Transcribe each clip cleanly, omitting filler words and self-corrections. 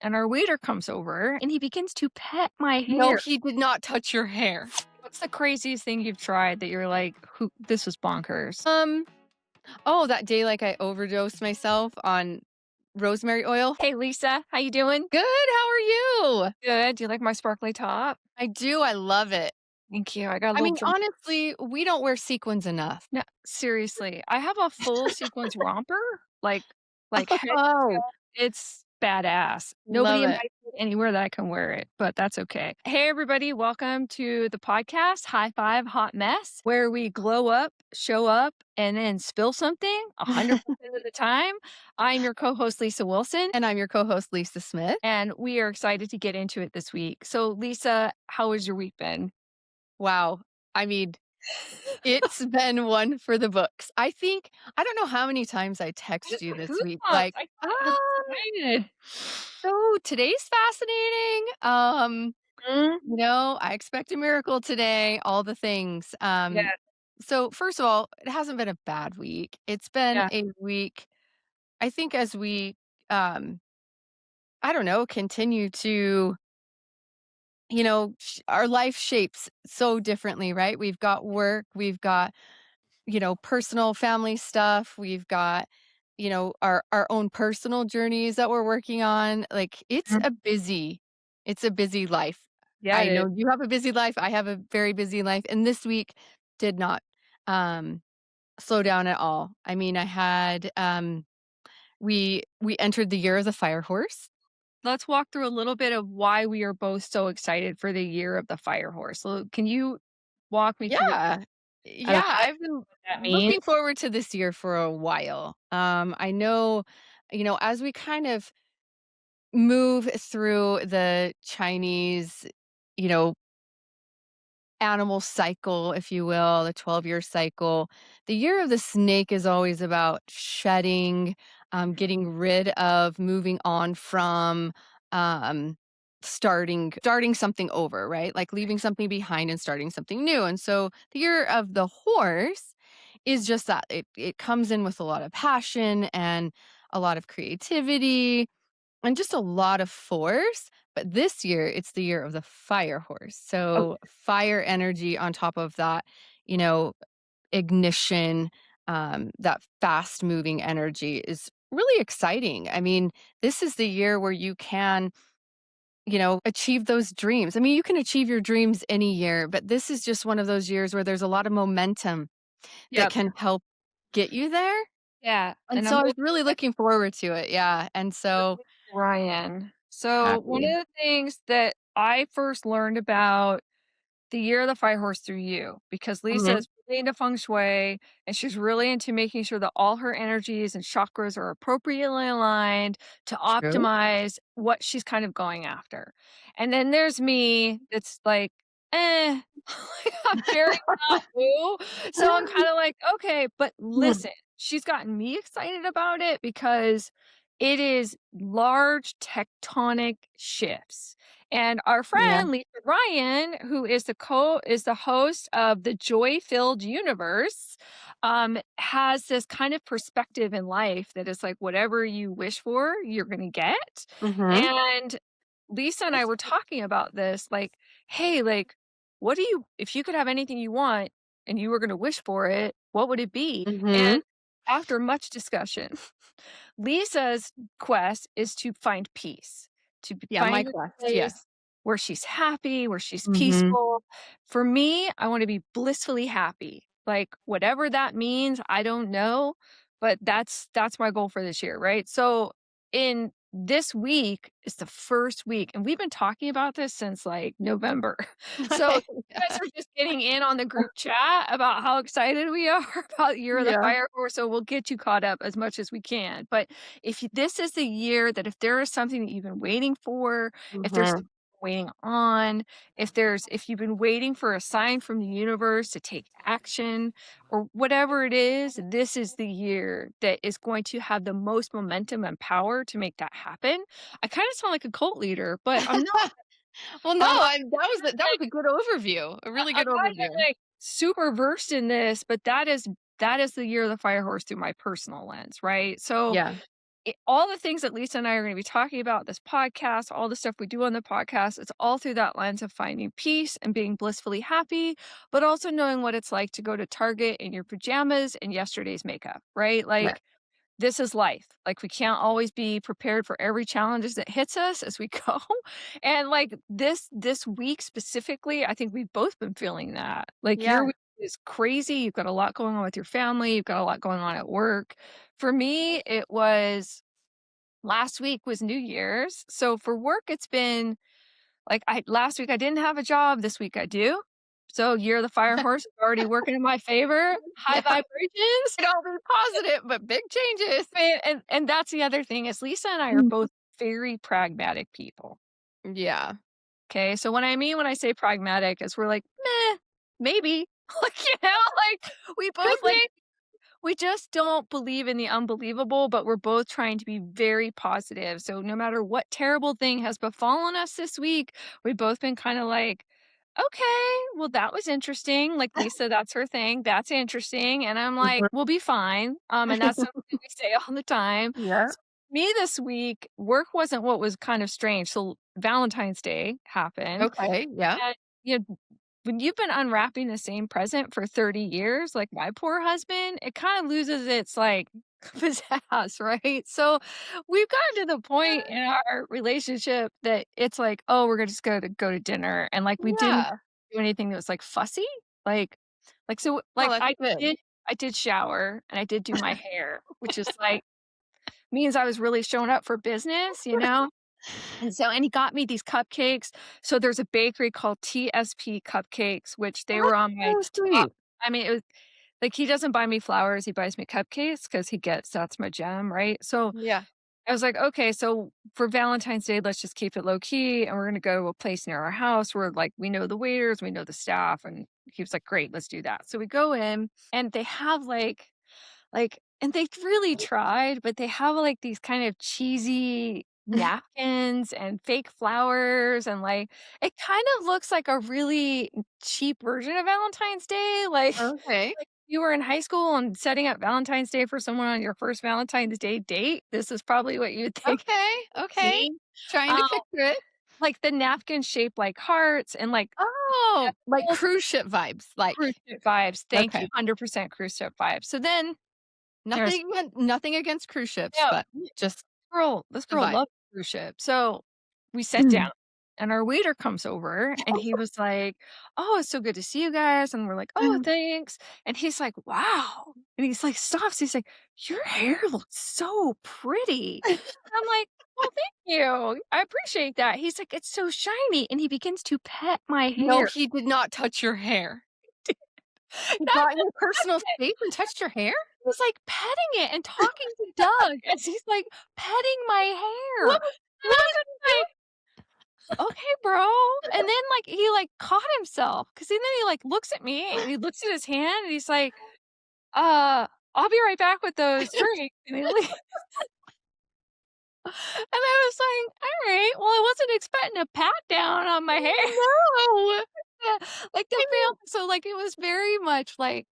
and our waiter comes over and he begins to pet my No, hair. he did not touch your hair. What's the craziest thing you've tried that you're like, "Who this was bonkers?" Um, oh, that day, like, I overdosed myself on rosemary oil. Hey, Lisa, how you doing? Good, how are you? Good. Do you like my sparkly top? I do, I love it. Thank you. I got a I little mean, dr honestly, we don't wear sequins enough. No, seriously. I have a full sequins romper, like head to Oh, toe. It's badass. Nobody love it. invites me anywhere that I can wear it, but that's okay. Hey, everybody. Welcome to the podcast, High Five Hot Mess, where we glow up, show up, and then spill something 100% of the time. I'm your co-host, Lisa Wilson, And I'm your co-host, Lisa Smith. and we are excited to get into it this week. So, Lisa, how has your week been? Wow. I mean, it's been one for the books. I don't know how many times I text Just you got this week, goosebumps. like, I "Ah, I'm excited. so today's fascinating." Mhm. I expect a miracle today, all the things. Yeah, So first of all, it hasn't been a bad week. It's been yeah. a week, I think, as we um I don't know, continue to, our life shapes so differently, right? We've got work, we've got, personal family stuff, we've got, our own personal journeys that we're working on. Like Mhm. it's a busy life. Yeah, I it is. know you have a busy life. I have a very busy life. And this week did not um slow down at all. I mean, I had we entered the year of the fire horse. Let's walk through a little bit of why we are both so excited for the year of the FireHorse. So, can you walk me through Yeah. at a Yeah, high I've been what that means? looking forward to this year for a while. I know, as we kind of move through the Chinese, you know, animal cycle, if you will, the 12-year cycle. The year of the snake is always about shedding, getting rid of, moving on from, um, starting something over, right? Like leaving something behind and starting something new. And so the year of the horse is just that. It comes in with a lot of passion and a lot of creativity and just a lot of force, but this year, it's the year of the fire horse. So, Okay. fire energy on top of that, you know, ignition, that fast moving energy is really exciting. I mean, this is the year where you can, achieve those dreams. I mean, you can achieve your dreams any year, but this is just one of those years where there's a lot of momentum that Yep. can help get you there. Yeah, And and so I'm I was with really you. looking forward to it. Yeah. And I'm so with Ryan. So, one of happy. the things that I first learned about the year of the fire horse through you, because Lisa Mhm. is really into feng shui and she's really into making sure that all her energies and chakras are appropriately aligned to True. optimize what she's kind of going after. And then there's me that's like, eh, I'm very not woo. So I'm kind of like, okay, but listen, she's gotten me excited about it because it is large tectonic shifts. And our Yeah. friend Lisa Ryan, who is the host of the Joy Filled Universe, has this kind of perspective in life that is like whatever you wish for, you're gonna get. Mhm. And Lisa and I were talking about this, like, hey, like, what do you if you could have anything you want and you were gonna wish for it, what would it be? And Mhm. after much discussion, Lisa's quest is to find peace, Yeah, my find a quest, place yes. where she's happy, where she's Mhm. peaceful. For me, I want to be blissfully happy. Like whatever that means, I don't know, but that's my goal for this year, right? So in this week is the first week and we've been talking about this since like November. So you guys Yeah. are just getting in on the group chat about how excited we are about Year of the Yeah. Fire Horse, so we'll get you caught up as much as we can. But this is the year that if there is something that you've been waiting for, if there's Mhm. something waiting on, if you've been waiting for a sign from the universe to take action or whatever it is, this is the year that is going to have the most momentum and power to make that happen. I kind of sound like a cult leader, but I'm not. Well, no, that was Like, a good overview, a really I'm good not even, overview. like, super versed in this, but that is the year of the fire horse through my personal lens, right? So, Yeah. all the things that Lisa and I are gonna be talking about, this podcast, all the stuff we do on the podcast, it's all through that lens of finding peace and being blissfully happy, but also knowing what it's like to go to Target in your pajamas and yesterday's makeup, right? Right. Like, this is life. Like, we can't always be prepared for every challenges that hits us as we go. And, like, this week specifically, I think we've both been feeling that. Like, your Yeah. week is crazy, you've got a lot going on with your family, you've got a lot going on at work. For me, it was last week was New Year's. So for work, it's been like I last week I didn't have a job, this week I do. So Year of the FireHorse is already working in my favor. High Yeah. vibrations. It all be positive, but big changes. And that's the other thing is Lisa and I are Mm. both very pragmatic people. Yeah. Okay. So when I say pragmatic is we're like, meh, maybe. Like, like we Could both like be. we just don't believe in the unbelievable, but we're both trying to be very positive. So no matter what terrible thing has befallen us this week, we've both been kind of like, okay, well, that was interesting. Like Lisa, that's her thing. That's interesting. And I'm like, Mhm. we'll be fine. And that's something that we say all the time. Yeah. So me this week, work wasn't what was kind of strange. So Valentine's Day happened. Okay. Yeah. And, when you've been unwrapping the same present for 30 years, like my poor husband, it kind of loses its like pizzazz, right? So we've gotten to the point in our relationship that it's like, oh, we're just going to go to dinner. And like we didn't Yeah. do anything that was like fussy. Like, so Oh, like that's good. I did shower and I did do my hair, which is like means I was really showing up for business. And he got me these cupcakes. So there's a bakery called TSP Cupcakes, which they That's were on my so top. sweet. I mean, it was like he doesn't buy me flowers, he buys me cupcakes because he gets that's my jam, right? So Yeah. I was like, okay, so for Valentine's Day, let's just keep it low key and we're gonna go to a place near our house where like we know the waiters, we know the staff. And he was like, great, let's do that. So we go in and they have and they really tried, but they have, like, these kind of cheesy napkins and fake flowers, and, like, it kind of looks like a really cheap version of Valentine's Day, like Okay. like, you were in high school and setting up Valentine's Day for someone on your first Valentine's Day date, this is probably what you'd think Okay. Okay. seeing. Trying to Um, picture it. like, the napkins shaped like hearts and, like, Oh, like petals, cruise ship vibes. Like, cruise ship vibes, thank you, okay. 100% cruise ship vibes. So then there's Nothing against cruise ships, yeah. but just This the girl vibe. loves cruise ship. So, we sit down, Mm. and our waiter comes over, and he was like, "Oh, it's so good to see you guys," and we're like, "Oh, thanks," and he's like, "Wow," and he's like, stops, he's like, "Your hair looks so pretty." I'm like, "Well, thank you. I appreciate that." He's like, "It's so shiny," and he begins to pet my No, hair. he did not touch your hair. He Not got in just your personal pet it, space and touched your hair? he was, like, petting it and talking to Doug as he's, like, petting my hair, What and what I'm did just like, "Okay, bro," and then, like, he, like, caught himself because then he, like, looks at me and he looks at his hand and he's like, I'll be right back with those drinks," and he leaves. And I was like, "Alright, well, I wasn't expecting a pat down on my hair." No. Yeah, like, the fam so, like, it was very much like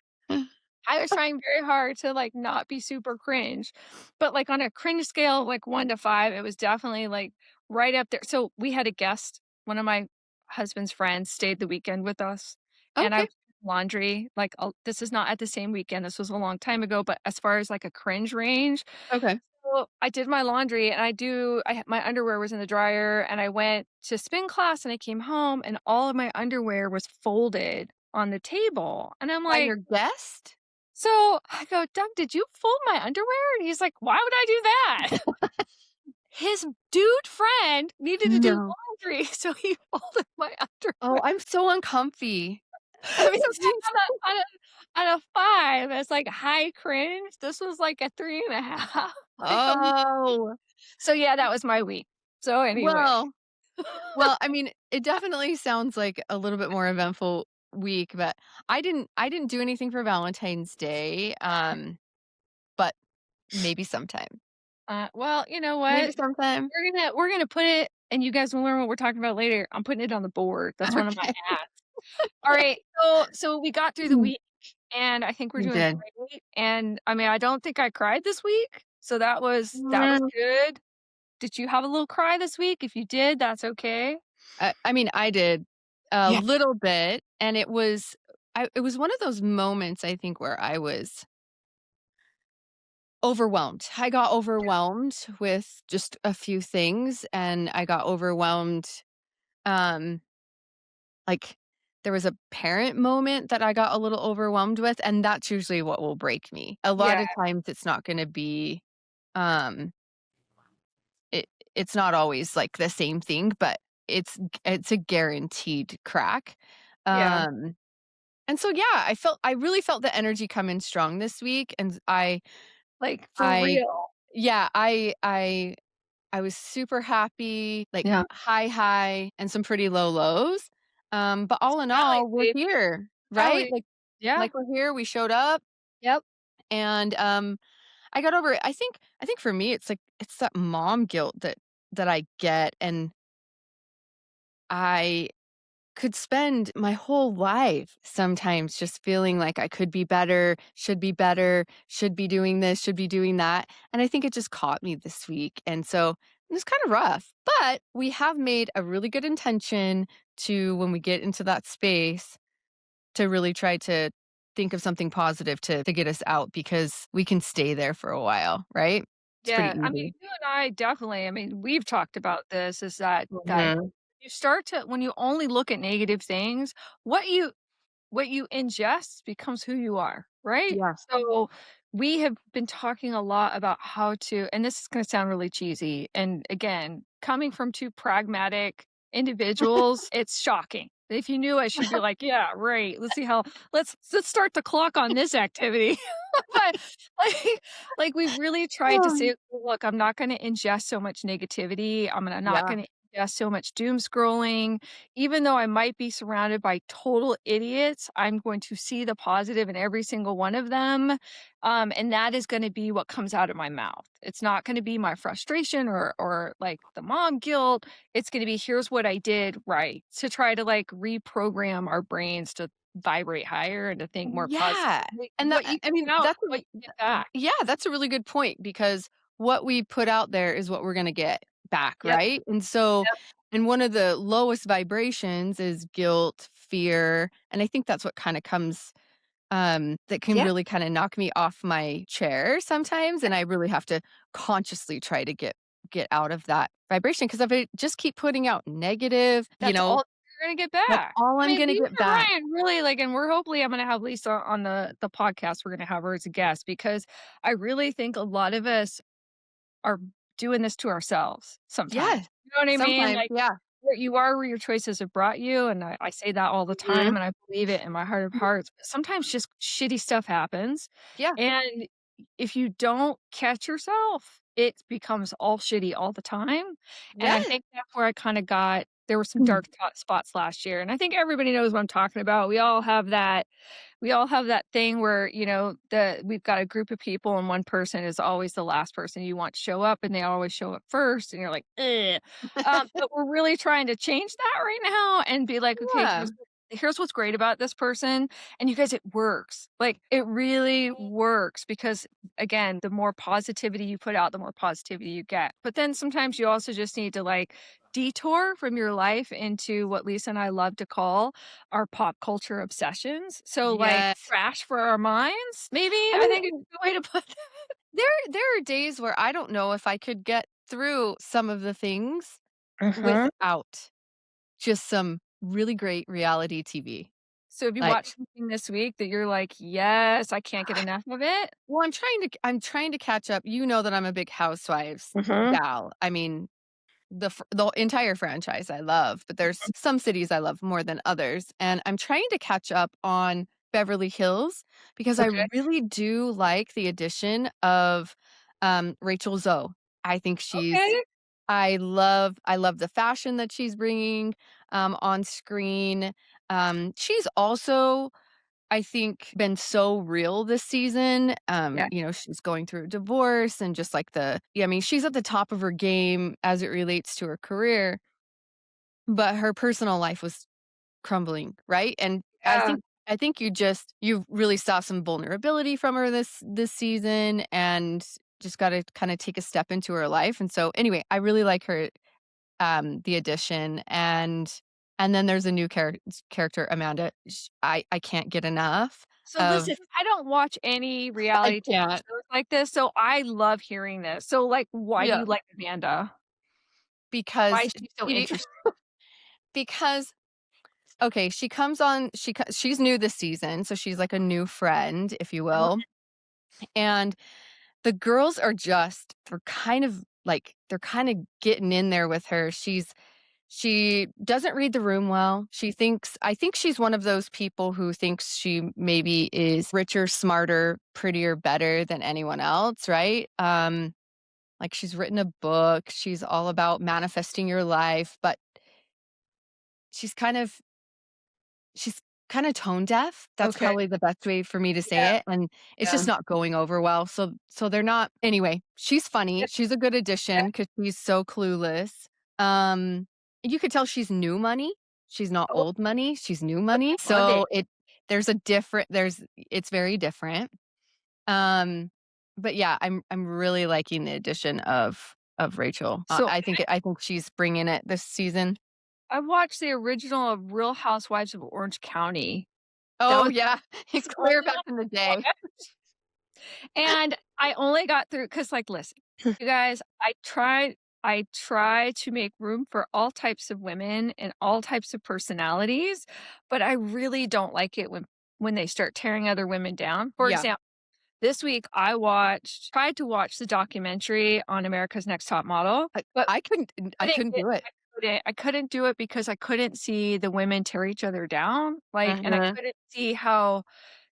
I was trying very hard to, like, not be super cringe, but, like, on a cringe scale of, like, 1 to 5, it was definitely, like, right up there. So, we had a guest, one of my husband's friends stayed the weekend with us, and I Okay, was doing laundry, like, this is not at the same weekend, this was a long time ago, but as far as, like, a cringe range, okay. so I did my laundry, and my underwear was in the dryer, and I went to spin class, and I came home, and all of my underwear was folded on the table, and I'm By like, your guest? so I go, "Doug, did you fold my underwear?" And he's like, "Why would I do that?" His dude friend needed to do No. laundry, so he folded my Oh, underwear. I'm so uncomfy. So It seems on a 5, it's like high cringe. This was like a 3.5. Like, Oh, so yeah, that was my week. So anyway. well well, I mean, it definitely sounds like a little bit more eventful week, but I didn't do anything for Valentine's Day, but maybe sometime. Well, you know Maybe what? sometime. We're gonna put it and you guys will learn what we're talking about later. I'm putting it on the board. That's one of my Okay. ads. Alright, so we got through the Mm, week, and I think we're you doing did. great, and, I mean, I don't think I cried this week, So that was Mm, good. Did you have a little cry this week? If you did, that's okay. I mean, I did a Yeah. little bit, and it was one of those moments, I think, where I was overwhelmed. I got overwhelmed with just a few things, and I got overwhelmed, um, like, there was a parent moment that I got a little overwhelmed with, and that's usually what will break me. A lot Yeah, of times, it's not gonna be, um it it's not always, like, the same thing, but it's a guaranteed crack. yeah, Um, and so, yeah, I really felt the energy come in strong this week, and like, for I real. yeah, I was super happy, like, Yeah. high, and some pretty low lows. But It's all in rallies, all, we're baby, here, right? rally. Yeah. Like, we're here, we showed up, Yep. and, I got over it. I think for me, it's that mom guilt that I get, and I could spend my whole life sometimes just feeling like I could be better, should be doing this, should be doing that. And I think it just caught me this week. And so it was kind of rough, but we have made a really good intention to, when we get into that space, to really try to think of something positive to get us out because we can stay there for a while, right? It's pretty Yeah, I mean, easy. you and I definitely, I mean, we've talked about this, is that Mhm. you start to, when you only look at negative things, what you ingest becomes who you are, right? Yeah. So we have been talking a lot about how to, and this is going to sound really cheesy. And again, coming from two pragmatic individuals, it's shocking. If you knew us, you'd be like, yeah, right. Let's see how, let's start the clock on this activity. But like, we really tried to say, look, I'm not going to ingest so much negativity. Not Yeah. going to ingest so much doom scrolling. Even though I might be surrounded by total idiots, I'm going to see the positive in every single one of them. And that is going to be what comes out of my mouth. It's not going to be my frustration or like the mom guilt. It's going to be, here's what I did right, to try to like reprogram our brains to vibrate higher and to think more positive. Yeah. And What you I put mean, out, what you get back. yeah, that's a really good point because what we put out there is what we're gonna get back, Yep. right? And so Yep. and one of the lowest vibrations is guilt, fear, and I think that's what kinda comes, that can Yeah. really kinda knock me off my chair sometimes, and I really have to consciously try to get out of that vibration because if I just keep putting out negative, That's all you're gonna get that's back. all I I'm mean, gonna Lisa get back. Ryan really, like, and I'm gonna have Lisa on the podcast, we're gonna have her as a guest because I really think a lot of us are doing this to ourselves sometimes. Yeah. You know what I mean? Sometimes, Like, yeah. where you are where your choices have brought you, and I say that all the Mhm. time, and I believe it in my heart of hearts, but sometimes just shitty stuff happens, Yeah. and if you don't catch yourself, it becomes all shitty all the time, and I Yeah. think that's where I kinda got, there were some dark spots last year, and I think everybody knows what I'm talking about. We all have that thing where, we've got a group of people and one person is always the last person you want to show up and they always show up first and you're like, "Ugh." But we're really trying to change that right now and be like, "Okay, Yeah. here's what's great about this person." And you guys, it works. Like, it really works because, again, the more positivity you put out, the more positivity you get. But then sometimes you also just need to, like, detour from your life into what Lisa and I love to call our pop culture obsessions. So, like, Yes. trash for our minds, maybe, I I mean, think is a good way to put that. there are days where I don't know if I could get through some of the things Mhm. without just some really great reality TV. So, have you Like, watched something this week that you're like, "Yes, I can't get enough of it?" well, I'm trying to catch up. You know that I'm a big Housewives Mhm. gal. I mean, the entire franchise I love, but there's some cities I love more than others, and I'm trying to catch up on Beverly Hills because I Okay. really do like the addition of, Rachel Zoe. I think Okay. I love the fashion that she's bringing, on screen. She's also, I think, been so real this season. Yeah. She's going through a divorce and just like yeah, I mean, she's at the top of her game as it relates to her career, but her personal life was crumbling, right? And Yeah. I think you really saw some vulnerability from her this season, and just gotta kinda take a step into her life, and so, anyway, I really like her, The Addition, and then there's a new character, Amanda. I can't get enough So of listen, I don't watch any I reality TV can't. shows like this, so I love hearing this. So, like, why do Yeah, you like Amanda? Why because is she so she interesting? because okay, she comes on she's new this season, so she's like a new friend, if you Mhm. will, and the girls are just they're kinda getting in there with her. She doesn't read the room well. I think she's one of those people who thinks she maybe is richer, smarter, prettier, better than anyone else, right? Like she's written a book, she's all about manifesting your life, but she's kind of she's kinda tone deaf. That's Okay. probably the best way for me to Yeah, say it, and it's yeah. just not going over well, so they're not anyway, she's funny, she's a good addition because she's so clueless. You could tell she's new money. She's not Oh, old money, she's new money, love it. so it's very different. Um, but yeah, I'm really liking the addition of Rachel. So I think she's bringing it this season. I watched the original of Real Housewives of Orange County. That Oh, was yeah, it's the clear only back one in the I day. watched, and I only got through because, like, listen, you guys, I try to make room for all types of women and all types of personalities, but I really don't like it when they start tearing other women down. For Yeah. example, this week I tried to watch the documentary on America's Next Top Model, but I couldn't do it. I couldn't do it because I couldn't see the women tear each other down, like, and I Mhm. couldn't see how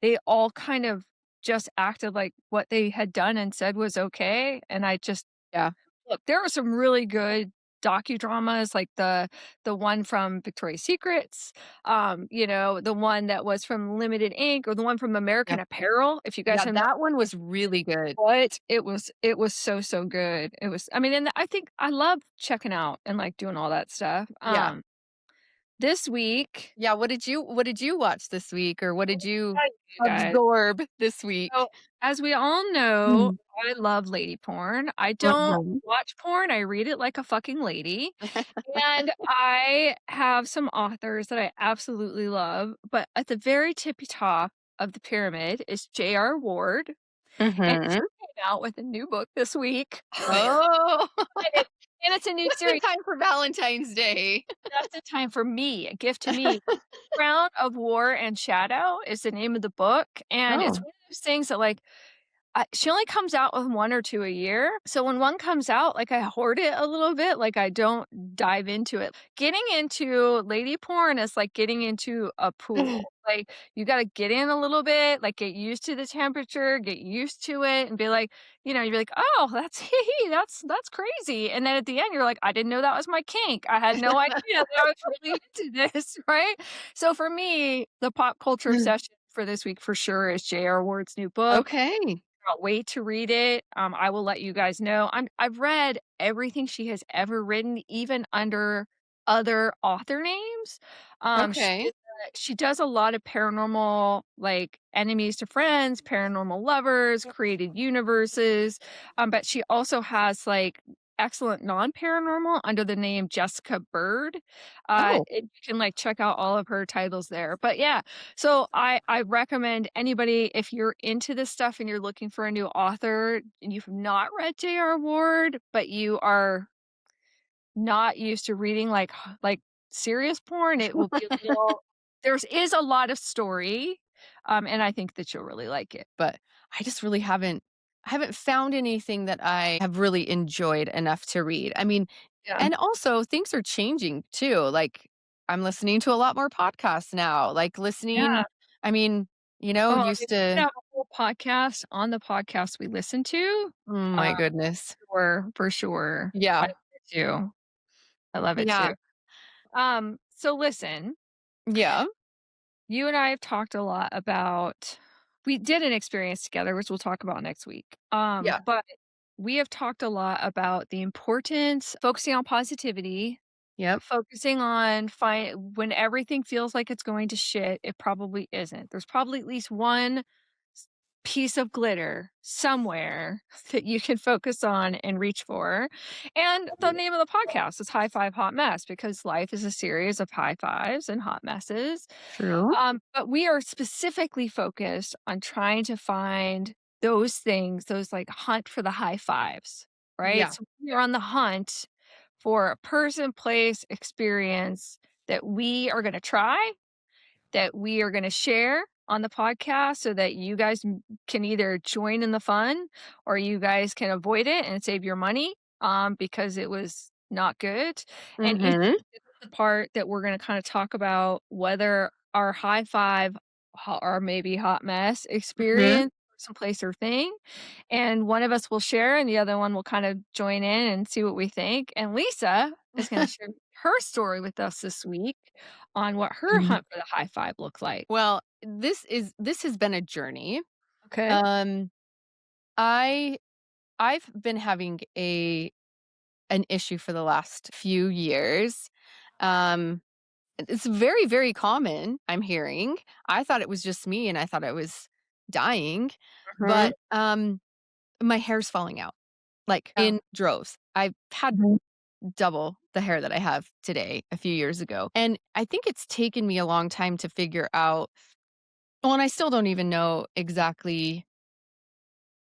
they all kind of just acted like what they had done and said was okay, and I just Yeah. look, there were some really good docudramas, like the one from Victoria's Secrets, the one that was from Limited Ink or the one from Yeah. American Apparel, if you guys Yeah, remember that one was really good. what? It was so, so good. It was I mean, and I think I love checking out and, like, doing all that stuff. Yeah. This week, Yeah, what did you watch this week, or what let did me you tell you guys, absorb this so, week? as we all know, Mm. I love lady porn. I don't Mhm. watch porn, I read it like a fucking lady. And I have some authors that I absolutely love, but at the very tippy top of the pyramid is J.R. Ward, and he Mhm. came out with a new book this week. Oh, And it and it's a new just in series. time for Valentine's Day. Just in time for me, a gift to me. Crown of War and Shadow is the name of the book, and it's Oh. one of those things that, like, she only comes out with 1 or 2 a year, so when one comes out, like, I hoard it a little bit, like, I don't dive into it. Getting into lady porn is like getting into a pool, like, you gotta get in a little bit, like, get used to the temperature, get used to it, and be like, you're like, "Oh, that's that's crazy," and then at the end, you're like, "I didn't know that was my kink. I had no idea that I was really into this," right? So for me, the pop culture obsession for this week for sure is J.R. Ward's new book. Okay. Cannot wait to read it. I will let you guys know. I've read everything she has ever written, even under other author names. Okay. She does a lot of paranormal, like enemies to friends, paranormal lovers, created universes. But she also has like excellent non-paranormal under the name Jessica Bird. Oh, You can like check out all of her titles there. But yeah, so I recommend anybody if you're into this stuff and you're looking for a new author and you've not read J.R. Ward, but you are not used to reading like serious porn, it will be a little there's is a lot of story, and I think that you'll really like it. but I just really I haven't found anything that I have really enjoyed enough to read. I mean, Yeah. and also things are changing too. Like I'm listening to a lot more podcasts now. Yeah. I mean, Oh, I mean, used we could to have a whole podcast on the podcast we listen to. oh my goodness. For sure. I Yeah. love it too. I love it too. Yeah. So listen, Yeah. you and I have talked a lot about we did an experience together, which we'll talk about next week. Yeah. But we have talked a lot about the importance focusing on positivity, Yep. focusing on when everything feels like it's going to shit, it probably isn't. There's probably at least one piece of glitter somewhere that you can focus on and reach for. And the name of the podcast is High Five Hot Mess because life is a series of high fives and hot messes. True. But we are specifically focused on trying to find those things, those like hunt for the high fives, right? Yeah. So we are on the hunt for a person, place, experience that we are going to try, that we are going to share on the podcast so that you guys can either join in the fun or you guys can avoid it and save your money because it was not good. And each Mhm. is the part that we're going to kind of talk about whether our high five or maybe hot mess Mhm. experience, some place or thing, and one of us will share and the other one will kind of join in and see what we think. And Lisa is going to share her story with us this week on what her Mhm. hunt for the high five looked like. Well, this has been a journey. Okay. Um, I I've been having a an issue for the last few years. Um, it's very, very common, I'm hearing. I thought it was just me and I thought I was dying, Mhm. but my hair's falling out like Yeah. in droves. I've had Mhm. double the hair that I have today a few years ago. And I think it's taken me a long time to figure out, well, and I still don't even know exactly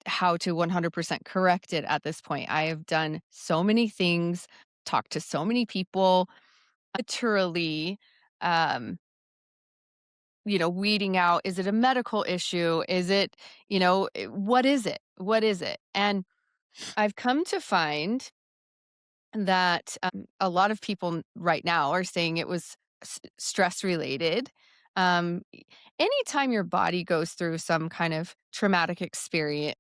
how to 100% correct it at this point. I have done so many things, talked to so many people, literally, um, weeding out, is it a medical issue? Is it, what is it? What is it? And I've come to find that a lot of people right now are saying it was stress related. Anytime your body goes through some kind of traumatic experience,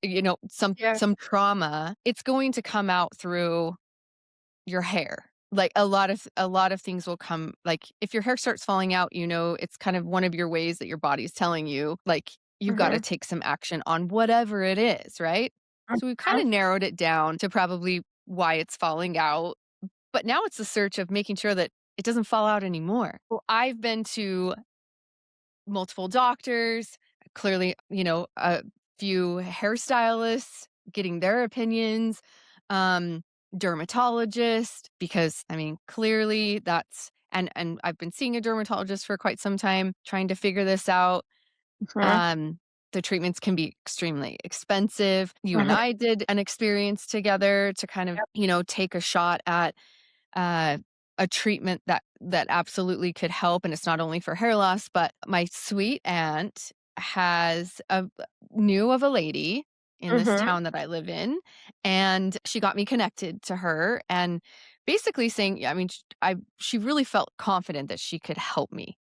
Yeah. some trauma, it's going to come out through your hair. Like a lot of things will come, like if your hair starts falling out, it's kind of one of your ways that your body's telling you like you've got to Mhm. take some action on whatever it is, right? So we've kind Mhm. of narrowed it down to probably why it's falling out, but now it's the search of making sure that it doesn't fall out anymore. Well, I've been to multiple doctors, clearly, a few hairstylists, getting their opinions, um, dermatologist, because I mean, clearly and I've been seeing a dermatologist for quite some time, trying to figure this out. Mhm. Um, the treatments can be extremely expensive. You and Mhm. I did an experience together to kind of, Yep. take a shot at uh, a treatment that absolutely could help, and it's not only for hair loss, but my sweet aunt has a knew of a lady in this Mhm. town that I live in, and she got me connected to her, and basically saying, yeah, I mean, she really felt confident that she could help me,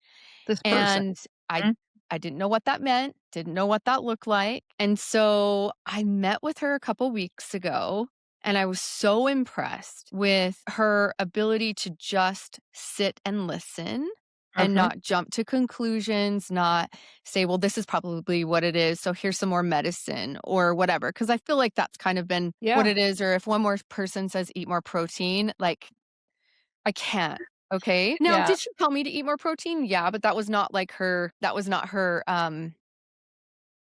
This person. and I Mhm. I didn't know what that meant, didn't know what that looked like, and so I met with her a couple weeks ago, and I was so impressed with her ability to just sit and listen and Mhm. not jump to conclusions, not say, "Well, this is probably what it is, so here's some more medicine," or whatever. Because I feel like that's kind of been what Yeah. it is, or if one more person says, "Eat more protein," like I can't. Okay. Now, Yeah. did she tell me to eat more protein? Yeah, but that was not her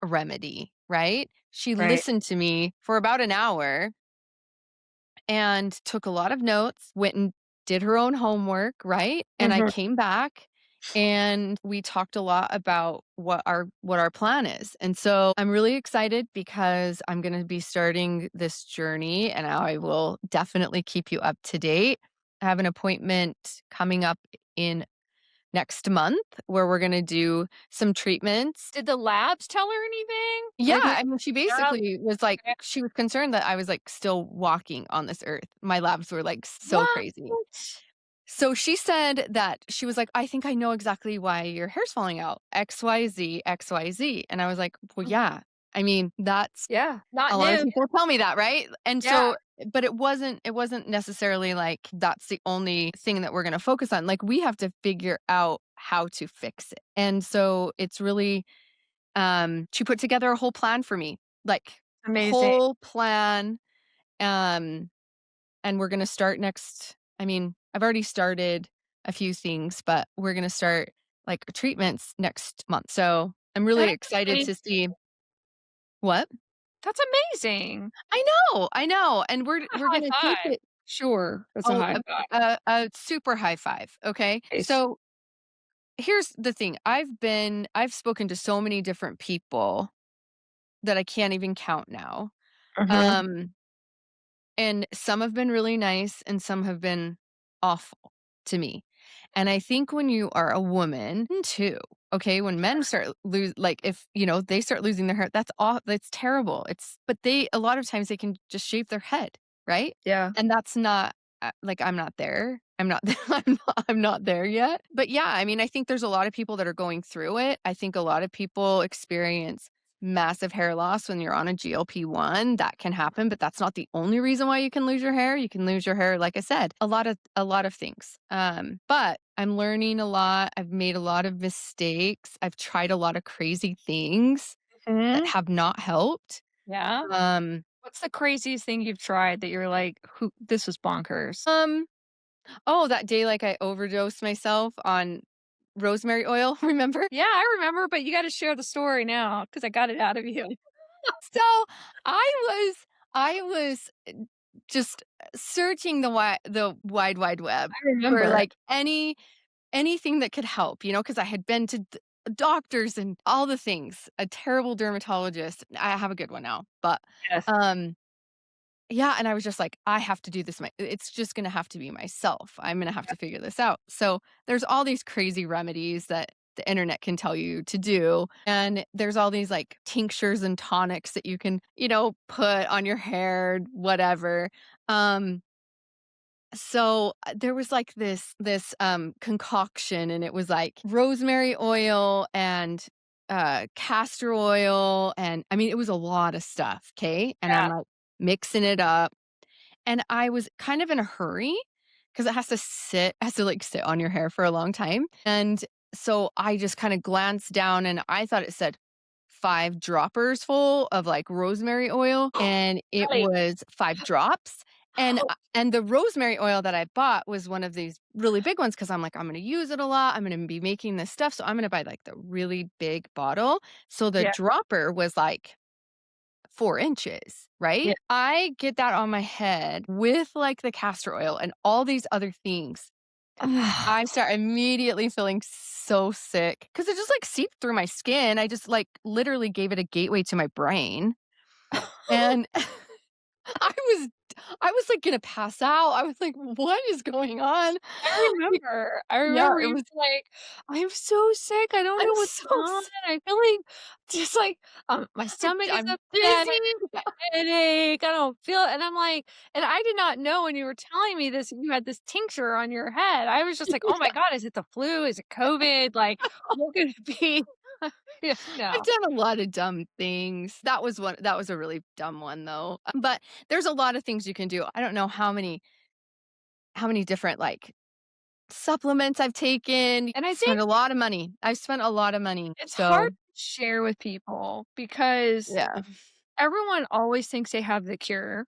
remedy, right? She Right. listened to me for about an hour and took a lot of notes, went and did her own homework, right? And I Mhm. came back and we talked a lot about what our plan is. And so I'm really excited because I'm going to be starting this journey and I will definitely keep you up to date. I have an appointment coming up in next month where we're going to do some treatments. Did the labs tell her anything? Yeah, Like, I mean, she yeah. basically was like, Okay. she was concerned that I was like still walking on this earth. My labs were like so What? crazy. So she said that she was like, I think I know exactly why your hair's falling out. XYZ, XYZ. And I was like, well, yeah. I mean, that's Yeah. Not a lot of new. people tell me that, right? And Yeah. so, but it wasn't necessarily like that's the only thing that we're going to focus on. Like we have to figure out how to fix it. And so it's really she put together a whole plan for me, like, Amazing. whole plan, um, and we're gonna start next. I mean, I've already started a few things, but we're gonna start, like, treatments next month, so I'm really That's excited amazing. to see. What? That's amazing. I know, and A we're high gonna take five. it. Sure, that's a Oh, high five. a super high five, okay? Nice. So, here's the thing, I've spoken to so many different people that I can't even count now. Mhm. Um, and some have been really nice and some have been awful to me. And I think when you are a woman too, okay, when men start lose like if, they start losing their hair, that's terrible. But they a lot of times they can just shave their head, right? Yeah. And that's not like I'm not there. I'm not I'm not there yet. But yeah, I mean, I think there's a lot of people that are going through it. I think a lot of people experience massive hair loss when you're on a GLP-1. That can happen, but that's not the only reason why you can lose your hair. You can lose your hair, like I said, a lot of things. But I'm learning a lot. I've made a lot of mistakes. I've tried a lot of crazy things that Mhm. have not helped. Yeah. Um, What's the craziest thing you've tried that you're like, "Who this was bonkers?" um, oh, that day like I overdosed myself on rosemary oil, remember? Yeah, I remember, but you gotta share the story now because I got it out of you. So I was just searching the wide wide web I for remember. like anything that could help, because I had been to doctors and all the things. A terrible dermatologist. I have a good one now, but Yes. um yeah, and I was just like, I have to do this. It's just gonna have to be myself. I'm gonna have to figure this out. So there's all these crazy remedies that the internet can tell you to do. And there's all these like tinctures and tonics that you can, put on your hair, whatever. Um, so there was like this concoction, and it was like rosemary oil and castor oil, and I mean it was a lot of stuff, okay? And I'm Yeah. like mixing it up, and I was kind of in a hurry because it has to, like, sit on your hair for a long time, and so I just kinda glanced down, and I thought it said 5 droppers full of, like, rosemary oil, and it Right. was 5 drops, and the rosemary oil that I bought was one of these really big ones because 'cause I'm like, "I'm gonna use it a lot, I'm gonna be making this stuff, so I'm gonna buy, like, the really big bottle." So the Yeah. dropper was, like, 4 inches, Yeah. right? I get that on my head with, like, the castor oil and all these other things. I start immediately feeling so sick because it just, like, seeped through my skin. I just, like, literally gave it a gateway to my brain, and I was I was, like, gonna pass out. I was like, "What is going on?" I Be remember. I Yeah, remember it you was were like, "I'm so sick, I don't I'm know what's so on. I feel like just like, my stomach is I'm upset, I dizzy. got a headache, I don't feel" and I'm like and I did not know when you were telling me this, you had this tincture on your head. I was just like, "Oh my god, is it the flu? Is it COVID? Like, what could it be?" Yeah, I've no. done a lot of dumb things. That was a really dumb one though. But there's a lot of things you can do. I don't know how many different like supplements I've taken. And I Spent think a lot of money. I've spent a lot of money. it's hard So, to share with people because yeah. everyone always thinks they have the cure.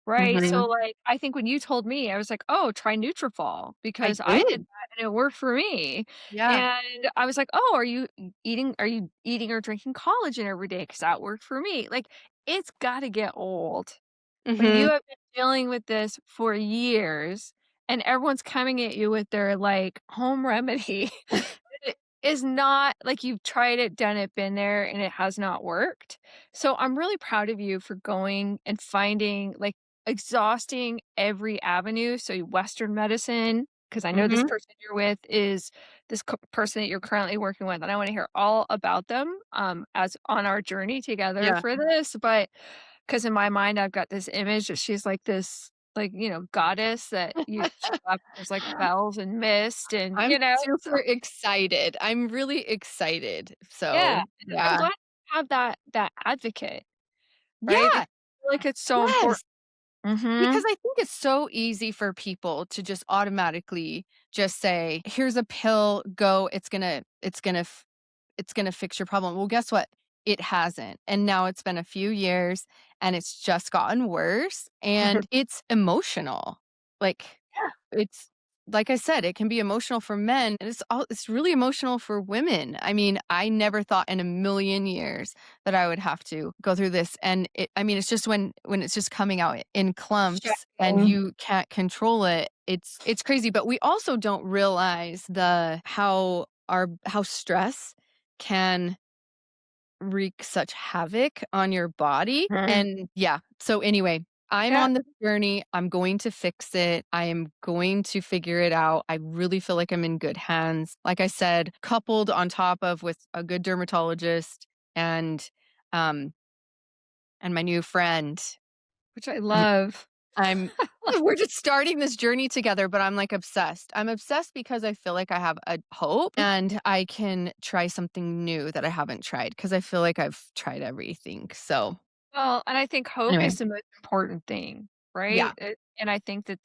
Right? So, Mhm. like, I think when you told me, I was like, "Oh, try Nutrafol," I because I did did. that and it worked for me. Yeah. And I was like, "Oh, are you eating or drinking collagen every day? Because that worked for me." Like, it's gotta get old when you Mhm. have been dealing with this for years and everyone's coming at you with their, like, home remedy. It is not like you've tried it, done it, been there, and it has not worked. So I'm really proud of you for going and finding, like, exhausting every avenue. So Western medicine, because I know this Mhm. person you're with is this person that you're currently working with, and I want to hear all about them as on our journey together Yeah. for this. But because in my mind, I've got this image that she's like this, like, goddess that you show up, there's like bells and mist and, I'm so super excited. I'm really excited. yeah, So, and I'm yeah. glad you have that advocate, right? Because Yeah. I feel like it's so important. Yes. Because Mhm. I think it's so easy for people to just automatically just say, "Here's a pill, go, it's gonna fix your problem." Well, guess what? It hasn't. And now it's been a few years and it's just gotten worse Mhm. and it's emotional. Like Yeah. it's like I said, it can be emotional for men, and it's really emotional for women. I mean, I never thought in a million years that I would have to go through this, and I mean, it's just when it's just coming out in clumps and Shocking. you can't control it, it's crazy, but we also don't realize the how stress can wreak such havoc on your body, Mhm. and yeah, so anyway, I'm Yeah, on this journey, I'm going to fix it, I am going to figure it out, I really feel like I'm in good hands. Like I said, coupled on top of with a good dermatologist and, um, and my new friend, which I I'm love. I'm we're just starting this journey together, but I'm, like, obsessed. I'm obsessed because I feel like I have a hope and I can try something new that I haven't tried because I feel like I've tried everything, so, Well, and I think hope anyway. is the most important thing, Yeah. right? And I think that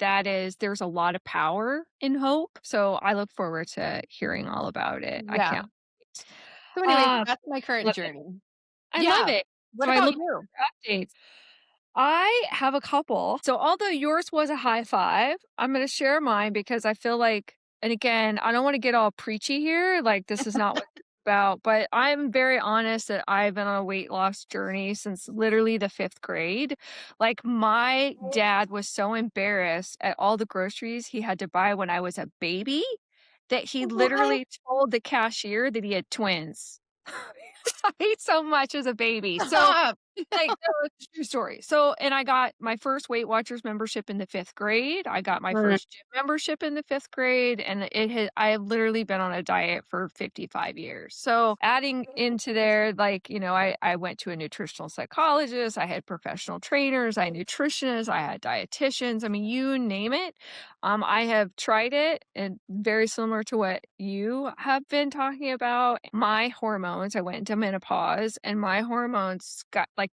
there's a lot of power in hope, so I look forward to hearing all about it. I Yeah. can't wait. So, anyway, Ah, that's my current love it. journey. I love Yeah. it. What So I about look you? forward to updates. I have a couple. So although yours was a high five, I'm gonna share mine because I feel like, and again, I don't wanna get all preachy here, like, this is not what it's about, but I'm very honest that I've been on a weight loss journey since literally the 5th grade. Like, my dad was so embarrassed at all the groceries he had to buy when I was a baby that he What? literally told the cashier that he had twins. I ate so much as a baby. So Stop. like, no, it's a true story. So and I got my first Weight Watchers membership in the 5th grade. I got my Mm. first gym membership in the 5th grade, and I have literally been on a diet for 55 years. So, adding into there, like, I went to a nutritional psychologist, I had professional trainers, I had nutritionists, I had dietitians, I mean, you name it. I have tried it, and very similar to what you have been talking about, my hormones, I went into menopause, and my hormones got, like,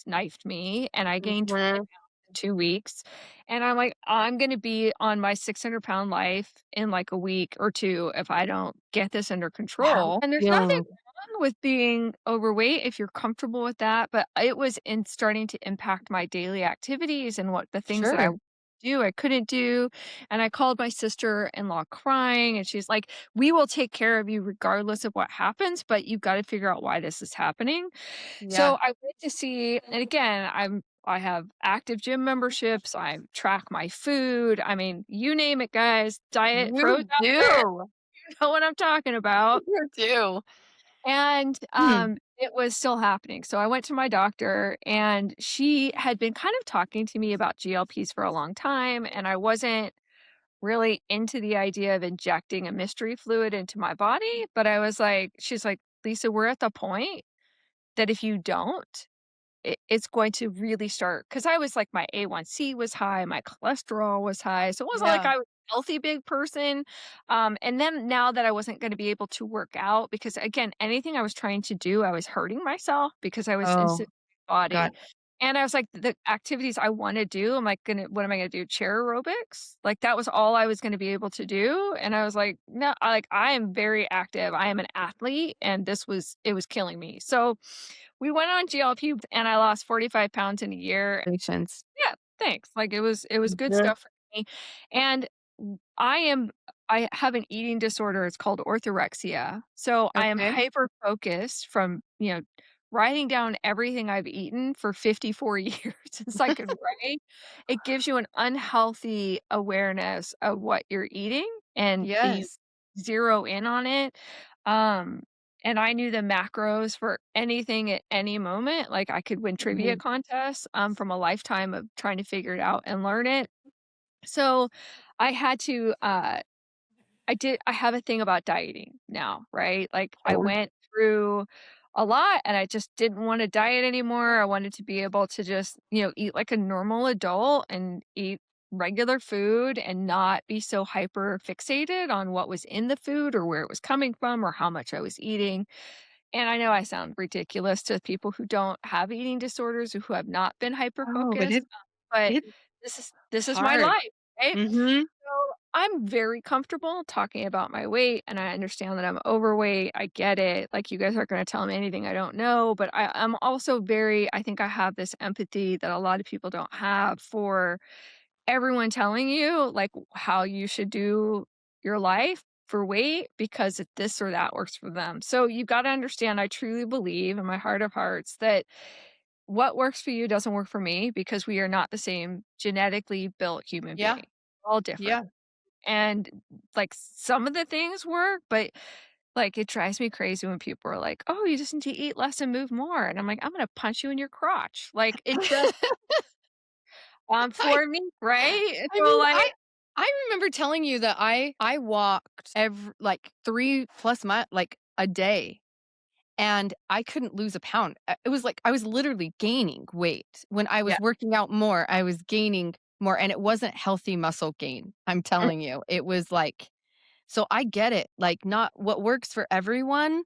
knifed me, and I gained 20 Mhm. pounds in 2 weeks, and I'm like, "I'm gonna be on my 600-pound life in, like, a week or 2 if I don't get this under How control," and there's nothing young. wrong with being overweight if you're comfortable with that, but it was in starting to impact my daily activities and what the things that I Sure. do, I couldn't do, and I called my sister-in-law crying, and she's like, "We will take care of you regardless of what happens, but you've gotta figure out why this is happening." So Yeah. I went to see, and again, I have active gym memberships, I track my food, I mean, you name it, guys, diet pros You out there, do. you know what I'm talking about. You do. And, Mm. it was still happening. So I went to my doctor, and she had been kind of talking to me about GLPs for a long time, and I wasn't really into the idea of injecting a mystery fluid into my body, but I was like, she's like, "Lisa, we're at the point that if you don't, it's going to really start," because I was like, my A1C was high, my cholesterol was high, so it wasn't like Yeah. I was a healthy big person, and then now that I wasn't gonna be able to work out because, again, anything I was trying to do, I was hurting myself because I was in Oh, such a body, got and I was like, the activities I wanna do, am I gonna what am I gonna do, chair aerobics? Like, that was all I was gonna be able to do, and I was like, "No," I am very active, I am an athlete, and it was killing me, so we went on GLP and I lost 45 pounds in a year. patience. Yeah, thanks. Like, it was good Mhm. stuff for me, and I have an eating disorder, it's called orthorexia. So, I am Okay. hyper focused from, writing down everything I've eaten for 54 years since I could write. It gives you an unhealthy awareness of what you're eating, and you Yes. zero in on it. Um, and I knew the macros for anything at any moment, like, I could win trivia Mhm. contests, from a lifetime of trying to figure it out and learn it. So, I had to, I have a thing about dieting now, right? Like, I Oh, went through a lot, and I just didn't wanna diet anymore. I wanted to be able to just, eat like a normal adult and eat regular food and not be so hyper fixated on what was in the food or where it was coming from or how much I was eating. And I know I sound ridiculous to people who don't have eating disorders or who have not been hyper oh, but focused, but it's this is my hard. life, right? Mhm. So, I'm very comfortable talking about my weight, and I understand that I'm overweight, I get it, like, you guys aren't gonna tell me anything I don't know, but I'm also I think I have this empathy that a lot of people don't have for everyone telling you, like, how you should do your life for weight because it this or that works for them. So you gotta understand, I truly believe in my heart of hearts that what works for you doesn't work for me because we are not the same genetically built human Yeah. being. All different. Yeah. And, like, some of the things work, but, like, it drives me crazy when people are like, "Oh, you just need to eat less and move more." And I'm like, "I'm gonna punch you in your crotch." Like, it does I for me, right? I So, mean, like I remember telling you that I walked like 3 plus like a day, and I couldn't lose a pound. It was like I was literally gaining weight. When I yeah. was working out more, I was gaining more, and it wasn't healthy muscle gain. I'm Mm, telling you. It was like, so I get it. Like, not what works for everyone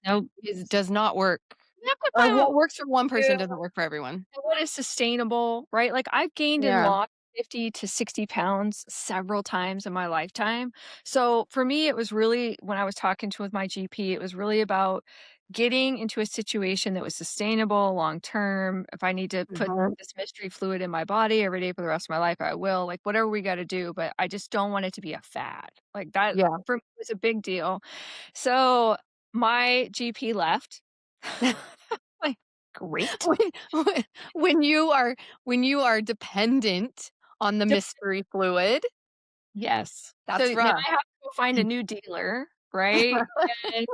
nope. does not work. You have to Or find what what works for one you person doesn't work for everyone. and what is sustainable, right? Like, I've gained and Yeah. lost 50 to 60 pounds several times in my lifetime. So, for me, it was really when I was talking to with my GP, it was really about getting into a situation that was sustainable long term. If I need to put Mhm. this mystery fluid in my body every day for the rest of my life, I will, like, whatever we gotta do, but I just don't want it to be a fad. Like, that Yeah. for me was a big deal. So, my GP left. Like, great. When you are dependent on the mystery fluid, Yes. So that's now rough. I have to go find a new dealer, right? And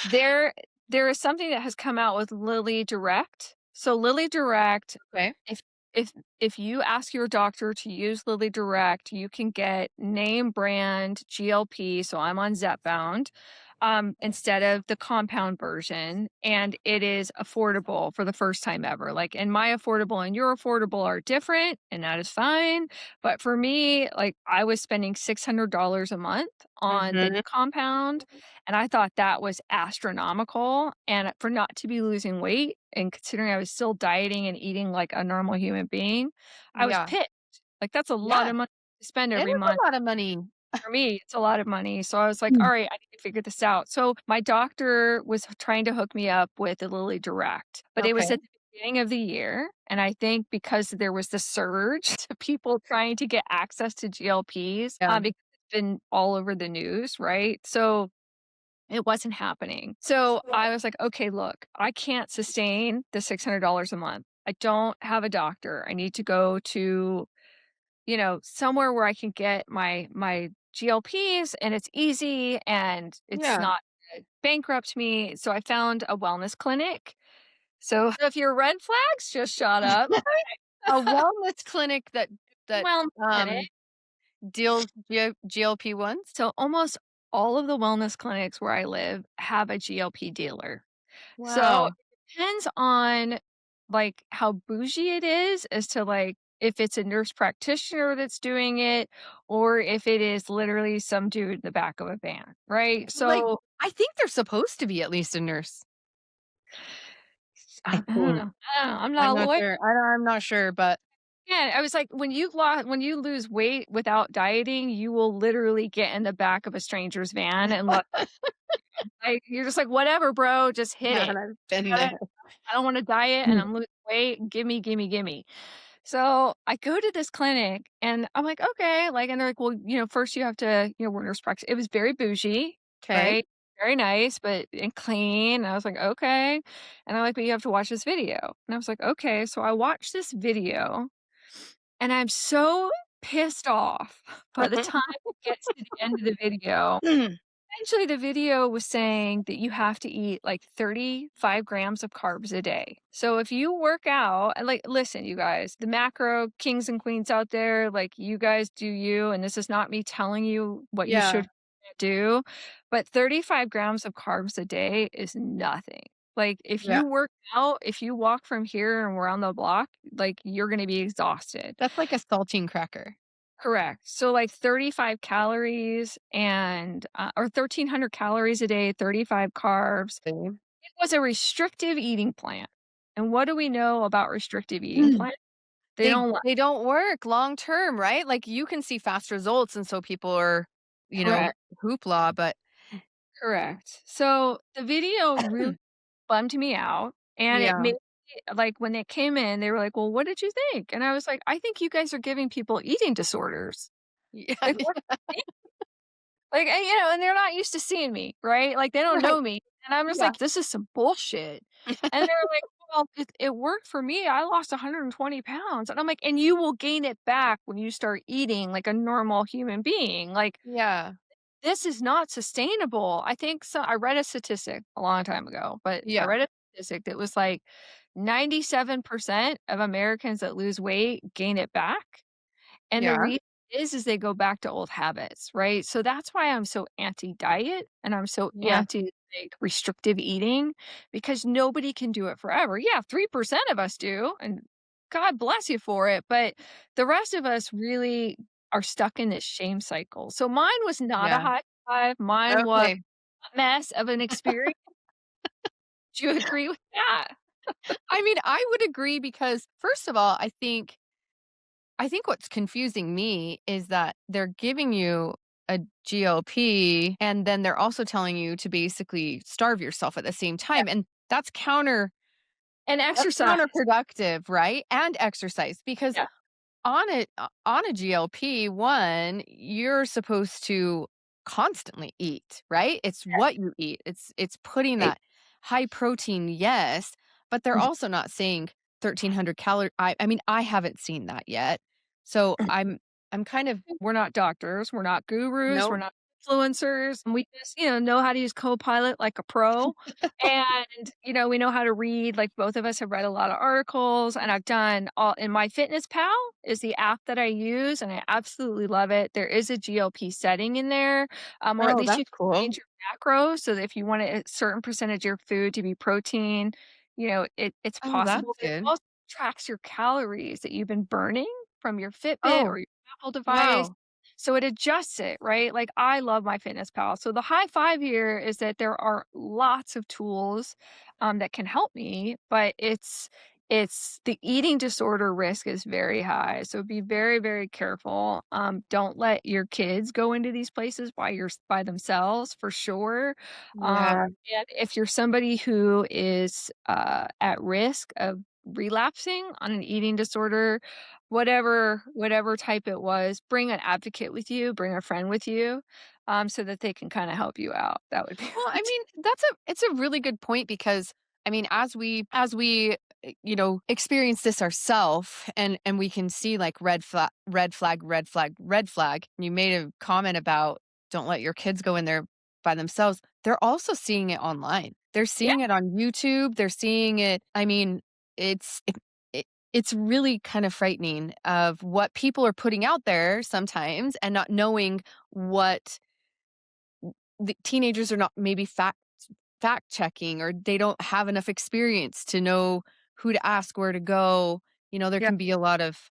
there there is something that has come out with Lilly Direct. So Lilly Direct, Okay. if if if you ask your doctor to use Lilly Direct, you can get name brand GLP, so I'm on Zepbound, instead of the compound version, and it is affordable for the first time ever. Like, and my affordable and your affordable are different, and that is fine. But for me, like, I was spending $600 a month on the Mhm. compound, and I thought that was astronomical, and for not to be losing weight, and considering I was still dieting and eating like a normal human being, I was Yeah. pissed. Like, that's a lot Yeah. of money to spend It every is month. a lot of money. For me, it's a lot of money, so I was like, Mm. "Alright, I need to figure this out." So, my doctor was trying to hook me up with a Lilly Direct, but it was Okay. at the beginning of the year, and I think because there was the surge to people trying to get access to GLPs, Yeah. because it's been all over the news, right? So, it wasn't happening. So, I was like, "Okay, look, I can't sustain the $600 a month. I don't have a doctor. I need to go to somewhere where I can get my GLPs and it's easy and it's Yeah. not gonna bankrupt me." So I found a wellness clinic. So if your red flags just shot up, A wellness clinic that, wellness clinic. um, deals GLP-1s? So almost all of the wellness clinics where I live have a GLP dealer. So Wow. it depends on, like, how bougie it is as to, like, if it's a nurse practitioner that's doing it or if it is literally some dude in the back of a van, right? Like, So, I think they're supposed to be at least a nurse. I I don't think. know. I don't know. I'm I'm not a not lawyer. sure. I'm not sure, but Yeah, I was like, when you lose weight without dieting, you will literally get in the back of a stranger's van and look, like, you're just like, "Whatever, bro, just hit man, it." I've been there. I don't wanna diet and I'm losing weight. Gimme, gimme, gimme. So I go to this clinic and I'm like, okay, like, and they're like, well, first you have to, we're nurse practice. It was very bougie, 'Kay. right? Very nice, but and clean. And I was like, okay. And I'm like, but you have to watch this video. And I was like, okay. So I watched this video and I'm so pissed off by the time it gets to the end of the video. Actually, the video was saying that you have to eat like 35 grams of carbs a day. So if you work out, and like, listen, you guys, the macro kings and queens out there, like, you guys do you. And this is not me telling you what you Yeah. should do, but 35 grams of carbs a day is nothing. Like, if Yeah. you work out, if you walk from here and around the block, like, you're going to be exhausted. That's like a saltine cracker. Correct. So, like, 35 calories and, or 1,300 calories a day, 35 carbs. See? It was a restrictive eating plan. And what do we know about restrictive eating Mm. plans? They don't la They don't work long term, right? Like, you can see fast results, and so people are, Correct, hoopla, but correct. So, the video really bummed me out, and it made yeah. me like, when they came in, they were like, "Well, what did you think?" And I was like, "I think you guys are giving people eating disorders." Yeah, Like, what like, and they're not used to seeing me, right? Like, they don't right. know me, and I'm just Yeah. like, "This is some bullshit." And they're like, "Well, it worked for me. I lost 120 pounds." And I'm like, "And you will gain it back when you start eating like a normal human being. Like, Yeah. this is not sustainable." I think so I read a statistic a long time ago, but I Yeah. read a statistic that was like 97% of Americans that lose weight gain it back. And the Yeah. reason is they go back to old habits, right? So that's why I'm so anti-diet and I'm so Yeah. anti, like, restrictive eating because nobody can do it forever. Yeah, 3% of us do, and God bless you for it, but the rest of us really are stuck in this shame cycle. So mine was not a Yeah. high five, mine was Okay. a mess of an experience. Do you agree with that? I mean, I would agree because first of all, I think what's confusing me is that they're giving you a GLP and then they're also telling you to basically starve yourself at the same Yeah, time. And and that's exercise. counterproductive, right? And exercise because Yeah, on a GLP-1, you're supposed to constantly eat, right? It's what you eat. It's putting right. that high protein, yes, but they're also not saying 1,300 calorie I mean, I haven't seen that yet. So I'm kind of We're not doctors, we're not gurus, we're no. not influencers, and we just, know how to use Copilot like a pro, and, we know how to read, like, both of us have read a lot of articles, and I've done all and MyFitnessPal is the app that I use, and I absolutely love it. There is a GLP setting in there, or at Oh, least you that's can cool. change your macros so that if you want a certain percentage of your food to be protein, it's Oh, possible, that's but it good. also tracks your calories that you've been burning from your Fitbit Oh, or your Apple device. wow. So it adjusts it, right? Like I love my Fitness Pal. So the high five here is that there are lots of tools that can help me, but it's the eating disorder risk is very high. So be very, very careful. Don't let your kids go into these places by themselves for sure. Yeah. And if you're somebody who is at risk of relapsing on an eating disorder, whatever type it was, bring an advocate with you, bring a friend with you, so that they can kinda help you out. That would be Well, my I mean, it's a really good point because I mean, as we experience this ourselves and we can see like red flag, red flag, red flag, red flag. You made a comment about don't let your kids go in there by themselves. They're also seeing it online. They're Yeah, seeing it on YouTube. They're seeing it. I mean, it's it, it, it's really kind of frightening of what people are putting out there sometimes and not knowing what the teenagers are not maybe fact checking or they don't have enough experience to know who to ask, where to go. There yeah, can be a lot of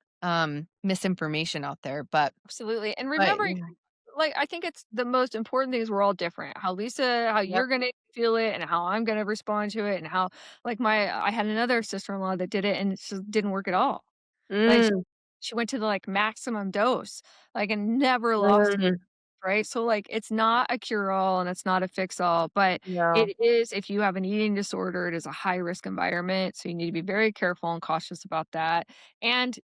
misinformation out there, absolutely, and but remembering, yeah. like, I think it's the most important thing is we're all different. How Yep. you're gonna feel it and how I'm gonna respond to it and how like, I had another sister-in-law that did it and it just didn't work at all. Like, Mm, she went to the, like, maximum dose, like, and never lost, mm, right? So, like, it's not a cure-all and it's not a fix-all, but yeah. it is if you have an eating disorder, it is a high-risk environment, so you need to be very careful and cautious about that, and,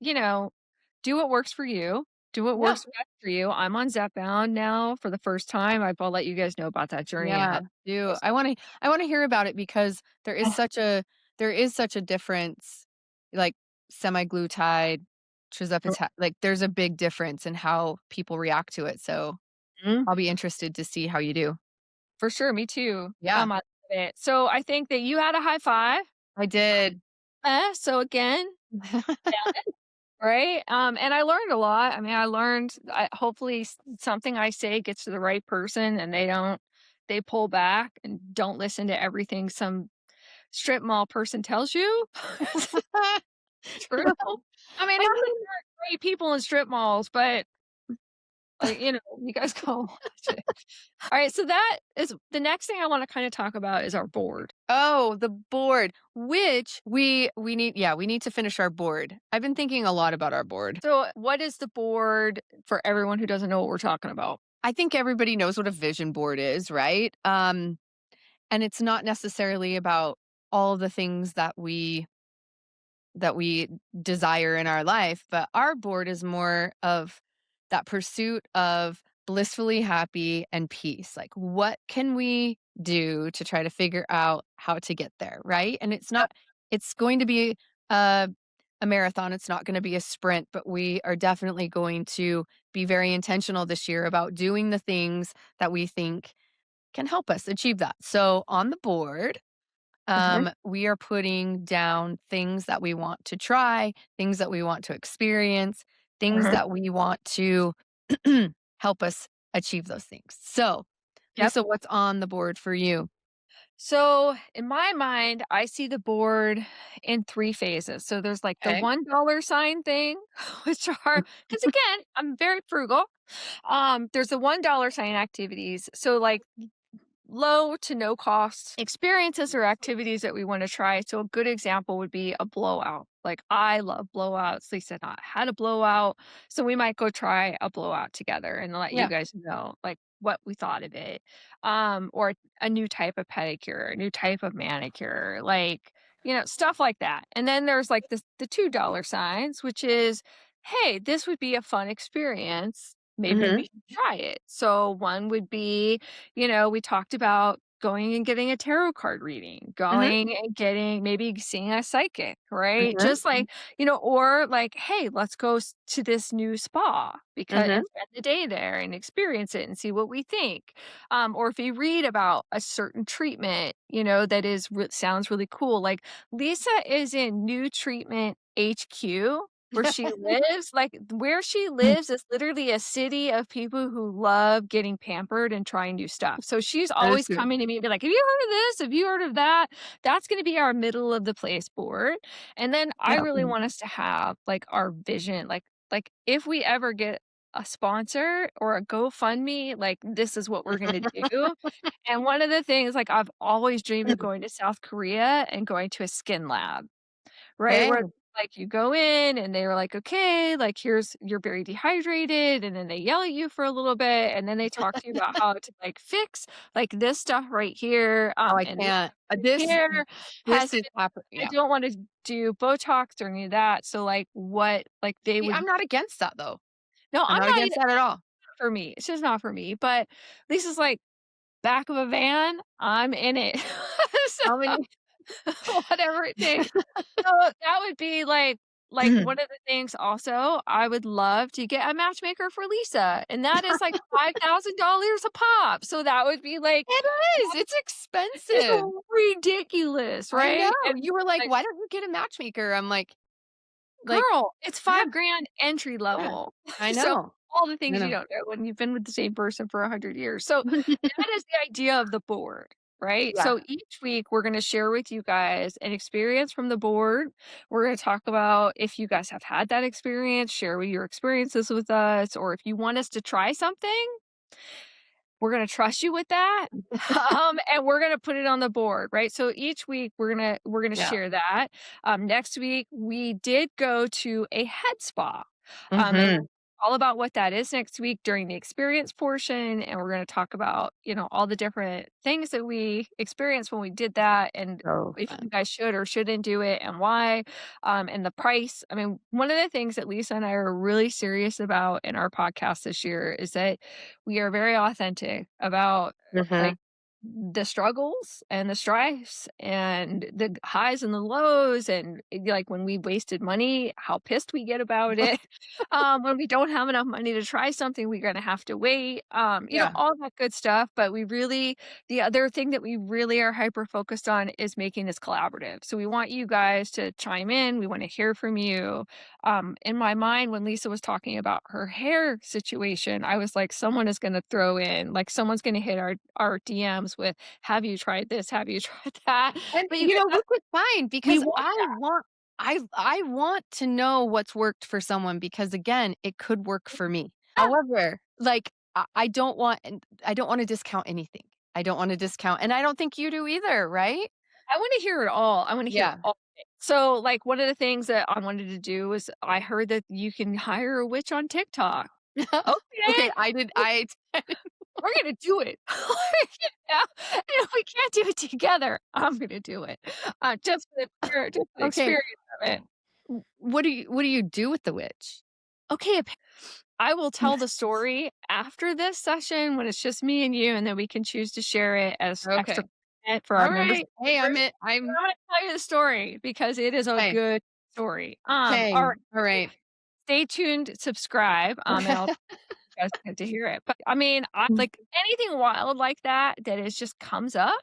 do what works for you. Do what Yeah. works best for you. I'm on Zepbound now for the first time. I'll let you guys know about that journey Yeah. ahead. Do I want to hear about it because there is such a difference, like semi-glutide, trizepatide, like there's a big difference in how people react to it. So Mhm. I'll be interested to see how you do. For sure, me too. Yeah, I love it. So I think that you had a high five, I did. so again, right? And I learned a lot. I mean, hopefully something I say gets to the right person and they pull back and don't listen to everything some strip mall person tells you. True. I mean, I not that mean, there aren't great people in strip malls, but like, you guys go watch it. All right. So that is the next thing I want to kind of talk about is our board. oh, the board, which we need, yeah, we need to finish our board. I've been thinking a lot about our board. So what is the board for everyone who doesn't know what we're talking about? I think everybody knows what a vision board is, right? And it's not necessarily about all the things that we that we desire in our life, but our board is more of that pursuit of blissfully happy and peace. Like, what can we do to try to figure out how to get there, right? And Yep. it's going to be a, a marathon. It's not going to be a sprint, but we are definitely going to be very intentional this year about doing the things that we think can help us achieve that. So on the board, Mhm. we are putting down things that we want to try, things that we want to experience, things Mhm. that we want to help us achieve those things. So, Yep. Lisa, what's on the board for you? So in my mind, I see the board in 3 phases. So there's like the Okay. $1 sign thing, which are because again, I'm very frugal. There's the $1 sign activities. So like low to no cost experiences or activities that we want to try. So a good example would be a blowout. Like I love blowouts. Lisa and I had a blowout. So we might go try a blowout together and let you Yeah. guys know like what we thought of it. Or a new type of pedicure, a new type of manicure, like, stuff like that. And then there's like the $2 signs, which is, hey, this would be a fun experience. Maybe we Mhm. should try it. So one would be, we talked about going and getting a tarot card reading, Mhm. going and getting maybe seeing a psychic, right? Mhm. Just like, or like, hey, let's go to this new spa because Mhm. and spend the day there and experience it and see what we think. Or if you read about a certain treatment, that sounds really cool. Like Lisa is in New Treatment HQ where she lives, like, where she lives is literally a city of people who love getting pampered and trying new stuff. So she's That is always true. coming to me and be like, "Have you heard of this? Have you heard of that?" That's gonna be our middle of the place board. And then I Yeah. really want us to have, like, our vision, like, if we ever get a sponsor or a GoFundMe, like, this is what we're gonna do. And one of the things, like, I've always dreamed of going to South Korea and going to a skin lab. Right, Okay. where, like, you go in and they're like, "Okay, like, here's you're very dehydrated," and then they yell at you for a little bit, and then they talk to you about how to, like, fix, like, this stuff right here, Oh, I and this can't. right here This has is been I yeah. don't wanna do Botox or any of that, so, like, what like, they See, would I'm not against that though. no, I'm I'm not not against either that at all. for me, it's just not for me, but Lisa's like, "Back of a van, I'm in it." So, How many whatever it takes. So, that would be, like, one of the things also, I would love to get a matchmaker for Lisa, and that is, like, $5,000 a pop, so that would be, like, It is, it's it's expensive. ridiculous, I know. right? And, You were like, like, "Why don't you get a matchmaker?" I'm like, girl, it's yeah, 5 grand entry yeah. level. I So, know. all the I things you know. don't know when you've been with the same person for 100 years. So, that is the idea of the board, right? Yeah. So, each week, we're gonna share with you guys an experience from the board. We're gonna talk about if you guys have had that experience, share with your experiences with us, or if you want us to try something, we're gonna trust you with that, and we're gonna put it on the board, right? So each week we're gonna Yeah. share that. Next week we did go to a head spa, and Mhm. all about what that is next week during the experience portion, and we're gonna talk about all the different things that we experienced when we did that, and So if you fun. guys should or shouldn't do it and why, and the price. I mean, one of the things that Lisa and I are really serious about in our podcast this year is that we are very authentic about, like, Mhm. the struggles and the strifes and the highs and the lows and, like, when we wasted money, how pissed we get about it. When we don't have enough money to try something, we're gonna have to wait, Yeah. all that good stuff, but the other thing that we really are hyper focused on is making this collaborative. So we want you guys to chime in, we wanna hear from you. In my mind, when Lisa was talking about her hair situation, I was like, someone is gonna throw in, like, someone's gonna hit our DMs with, "Have you tried this? Have you tried that?" And, But you guys, which is fine we because want I want to know what's worked for someone because, again, it could work for me. that. However, like, I don't wanna discount anything. I don't wanna discount and I don't think you do either, right? I wanna hear it all. I wanna hear Yeah. all of it. So, like, one of the things that I wanted to do was I heard that you can hire a witch on TikTok. Okay. Okay, I We're gonna do it. Yeah, and if we can't do it together, I'm gonna do it, just for the okay. experience of it. What do you do with the witch? Okay, I will tell the story after this session when it's just me and you, and then we can choose to share it as extra Okay. content for our All members right. Hey, group. I'm But I'm gonna tell you the story because it is a hey, good story. hey. All right, All right. stay tuned, subscribe, and I'll you guys get to hear it. But I mean, I like anything wild like that that is just comes up,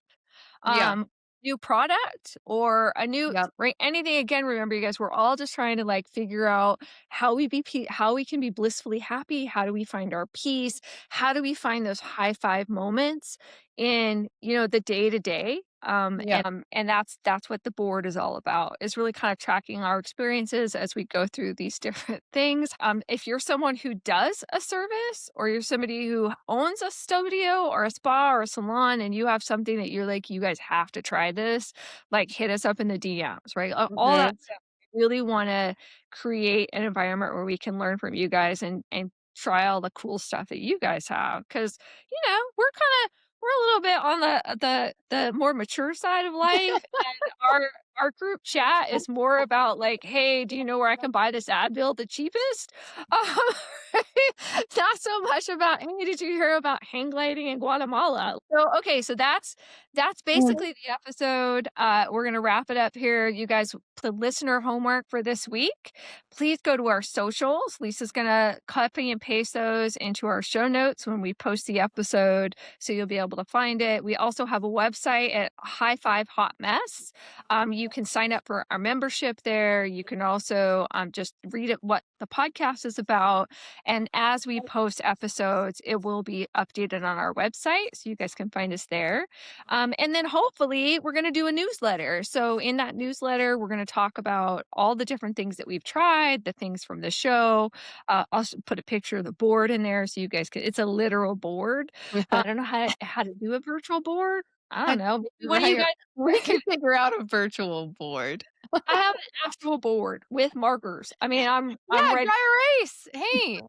Yeah. um, new product or a new Yep. right anything again, remember you guys, we're all just trying to like figure out how we can be blissfully happy, how do we find our peace, how do we find those high five moments in, the day to day. Yeah. And that's what the board is all about, is really kind of tracking our experiences as we go through these different things. If you're someone who does a service or you're somebody who owns a studio or a spa or a salon and you have something that you're like, you guys have to try this, like hit us up in the DMs, right? All that Mhm. stuff. We really want to create an environment where we can learn from you guys and try all the cool stuff that you guys have. Cause we're a little bit on the more mature side of life, and our group chat is more about like, "Hey, do you know where I can buy this Advil the cheapest?" Um, Not so much about, "Hey, did you hear about hang gliding in Guatemala?" So, okay, so that's Mhm. basically the episode. We're gonna wrap it up here. You guys, the listener homework for this week, please go to our socials. Lisa's gonna copy and paste those into our show notes when we post the episode, so you'll be able to find it. We also have a website at High Five Hot Mess. You can sign up for our membership there. You can also just read it, what the podcast is about. And as we post episodes, it will be updated on our website, so you guys can find us there. And then hopefully, we're going to do a newsletter. So, in that newsletter, we're going to talk about all the different things that we've tried, the things from the show. I'll put a picture of the board in there so you guys can, it's a literal board. I don't know how to do a virtual board. I don't I know. Maybe one of you right. guys We can figure out a virtual board. I have an actual board with markers. I mean, I'm Yeah, ready. dry erase. Hey.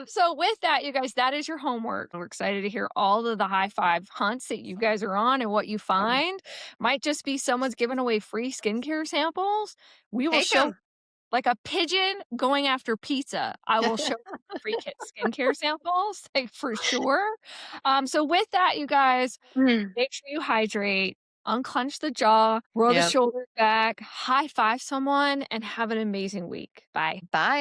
So with that, you guys, that is your homework. We're excited to hear all of the high five hunts that you guys are on and what you find. Might just be someone's giving away free skincare samples. We will Take show them. like a pigeon going after pizza. I will show free kit skincare samples, like for sure. So with that, you guys, make sure you hydrate, unclench the jaw, roll the Yep. shoulders back, high five someone, and have an amazing week. Bye. Bye.